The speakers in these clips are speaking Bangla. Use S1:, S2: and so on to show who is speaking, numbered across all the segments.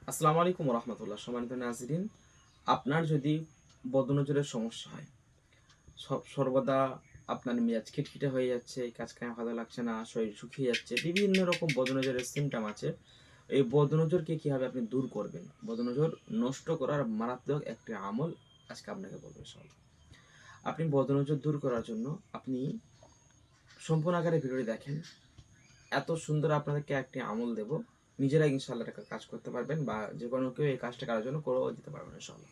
S1: আসসালামু আলাইকুম রহমতুল্লাহ। সম্মানিত নাজরিন, আপনার যদি বদনজরের সমস্যা হয়, সর্বদা আপনার মেজাজ খিটখিটে হয়ে যাচ্ছে, কাজ কাম ভালো লাগছে না, শরীর শুকিয়ে যাচ্ছে, বিভিন্ন রকম বদনজরের সিমটম আছে। এই বদনজরকে কীভাবে আপনি দূর করবেন, বদনজর নষ্ট করার মারাত্মক একটি আমল আজকে আপনাকে বলবো ইনশাআল্লাহ। আপনি বদনজর দূর করার জন্য আপনি সম্পূর্ণ আকারে ভিডিওটি দেখেন। এত সুন্দর আপনাদেরকে একটি আমল দেব, নিজেরা ইনশাআল্লাহ এটা কাজ করতে পারবেন বা যে কোনো কেউ এই কাজটা করার জন্য করেও দিতে পারবেন ইনশাআল্লাহ।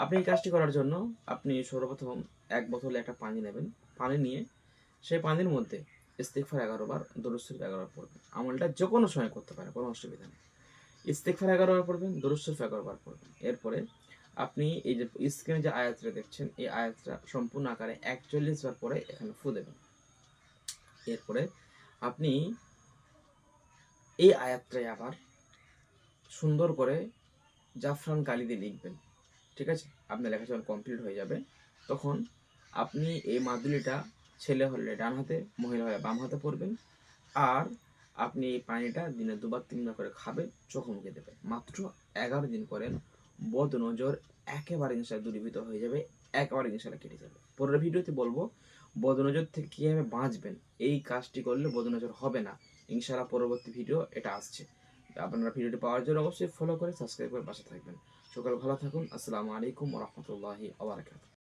S1: আপনি এই কাজটি করার জন্য আপনি সর্বপ্রথম এক বোতলে একটা পানি নেবেন। পানি নিয়ে সেই পানির মধ্যে ইস্তিগফার 11 বার, দরুদ শরীফ 11 বার পড়বেন। আমলটা যে কোনো সময় করতে পারেন, কোনো অসুবিধা নেই। ইস্তিগফার 11 বার পড়বেন, দরুদ শরীফ 11 বার পড়বেন। এরপরে আপনি এই যে স্ক্রিনে যে আয়াতটা দেখছেন, এই আয়াতটা সম্পূর্ণ আকারে 41 বার পরে এখানে ফু দেবেন। এরপরে আপনি এই আয়াতটাই আবার সুন্দর করে জাফরান কালি দিয়ে লিখবেন। ঠিক আছে? আপনার লেখা যখন কমপ্লিট হয়ে যাবে, তখন আপনি এই মাদুলিটা ছেলে হলে ডান হাতে, মহিলা হলে বাম হাতে পড়বেন। আর আপনি এই পানিটা দিনে 2 বার 3 বার করে খাবেন, চোখ মুখে দেবেন। মাত্র 11 দিন করেন, বদ নজর একেবারে ইনশাআল্লাহ দূরীভূত হয়ে যাবে, একেবারে ইনশাআল্লাহ কেটে যাবে। পরের ভিডিওতে বলবো বদ নজর থেকে কীভাবে বাঁচবেন। এই কাজটি করলে বদ নজর হবে না ইনশাআল্লাহ। পরবর্তী ভিডিও এটা আসছে। আপনারা ভিডিওটি পাওয়ার জন্য অবশ্যই ফলো করে সাবস্ক্রাইব করে পাশে থাকবেন। সকাল ভালো থাকুন। আসসালামু আলাইকুম ওয়া রাহমাতুল্লাহি ওয়া বারাকাতুহু।